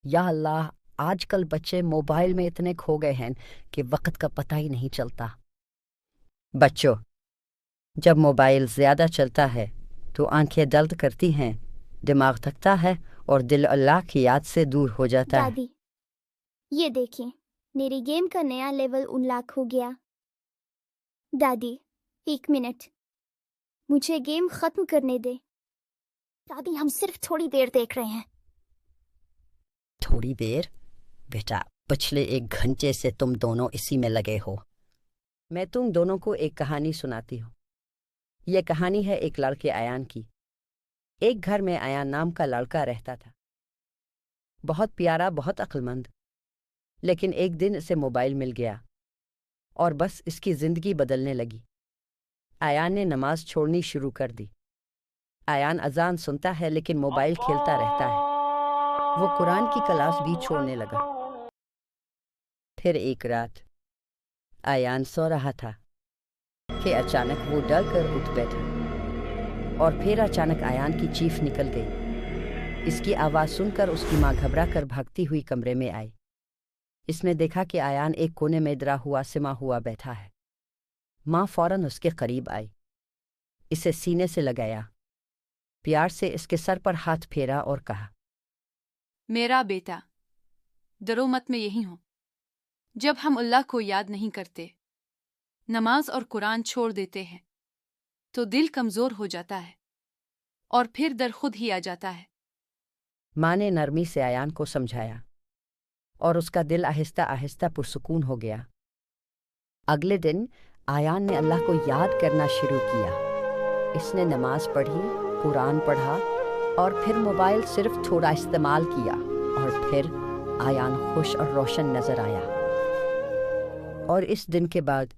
یا اللہ، آج کل بچے موبائل میں اتنے کھو گئے ہیں کہ وقت کا پتہ ہی نہیں چلتا۔ بچوں، جب موبائل زیادہ چلتا ہے تو آنکھیں درد کرتی ہیں، دماغ تھکتا ہے اور دل اللہ کی یاد سے دور ہو جاتا ہے۔ دادی، یہ دیکھیں، میری گیم کا نیا لیول انلاک ہو گیا۔ دادی، 1 منٹ، مجھے گیم ختم کرنے دے۔ دادی، ہم صرف تھوڑی دیر دیکھ رہے ہیں۔ تھوڑی دیر؟ بیٹا، پچھلے 1 گھنٹے سے تم دونوں اسی میں لگے ہو۔ میں تم دونوں کو ایک کہانی سناتی ہوں۔ یہ کہانی ہے ایک لڑکے ایان کی۔ ایک گھر میں ایان نام کا لڑکا رہتا تھا، بہت پیارا، بہت عقل مند۔ لیکن ایک دن اسے موبائل مل گیا اور بس اس کی زندگی بدلنے لگی۔ ایان نے نماز چھوڑنی شروع کر دی۔ ایان اذان سنتا ہے لیکن موبائل کھیلتا رہتا ہے۔ وہ قرآن کی کلاس بھی چھوڑنے لگا۔ پھر ایک رات ایان سو رہا تھا کہ اچانک وہ ڈر کر اٹھ بیٹھا، اور پھر اچانک ایان کی چیخ نکل گئی۔ اس کی آواز سن کر اس کی ماں گھبرا کر بھاگتی ہوئی کمرے میں آئی۔ اس نے دیکھا کہ ایان ایک کونے میں ڈرا ہوا سما ہوا بیٹھا ہے۔ ماں فوراً اس کے قریب آئی، اسے سینے سے لگایا، پیار سے اس کے سر پر ہاتھ پھیرا اور کہا، میرا بیٹا، ڈرو مت، میں یہی ہوں۔ جب ہم اللہ کو یاد نہیں کرتے، نماز اور قرآن چھوڑ دیتے ہیں تو دل کمزور ہو جاتا ہے اور پھر ڈر خود ہی آ جاتا ہے۔ ماں نے نرمی سے ایان کو سمجھایا اور اس کا دل آہستہ آہستہ پرسکون ہو گیا۔ اگلے دن ایان نے اللہ کو یاد کرنا شروع کیا۔ اس نے نماز پڑھی، قرآن پڑھا اور پھر موبائل صرف تھوڑا استعمال کیا، اور پھر ایان خوش اور روشن نظر آیا۔ اور اس دن کے بعد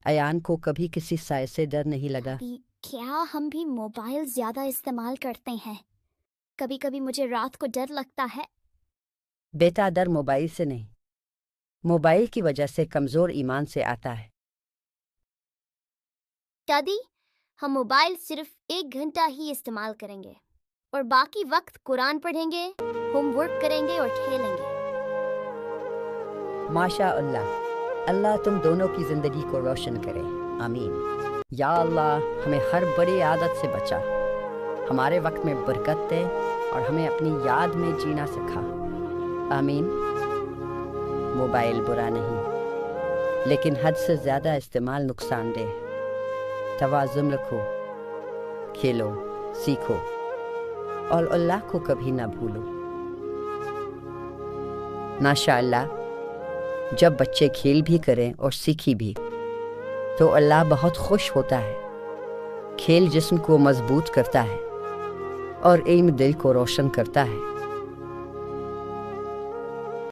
ایان کو کبھی کسی سائے سے ڈر نہیں لگا۔ کیا ہم بھی موبائل زیادہ استعمال کرتے ہیں؟ کبھی کبھی مجھے رات کو ڈر لگتا ہے۔ بیٹا، ڈر موبائل سے نہیں، موبائل کی وجہ سے کمزور ایمان سے آتا ہے۔ دادی، ہم موبائل صرف 1 گھنٹہ ہی استعمال کریں گے اور باقی وقت قرآن پڑھیں گے، ہوم ورک کریں گے اور کھیلیں گے۔ ماشاء اللہ، اللہ تم دونوں کی زندگی کو روشن کرے، آمین۔ یا اللہ، ہمیں ہر بری عادت سے بچا، ہمارے وقت میں برکت دے اور ہمیں اپنی یاد میں جینا سکھا، آمین۔ موبائل برا نہیں، لیکن حد سے زیادہ استعمال نقصان دہ ہے۔ توازن رکھو، کھیلو، سیکھو اور اللہ کو کبھی نہ بھولو۔ ماشاء اللہ، جب بچے کھیل بھی کریں اور سیکھی بھی تو اللہ بہت خوش ہوتا ہے۔ کھیل جسم کو مضبوط کرتا ہے اور علم دل کو روشن کرتا ہے۔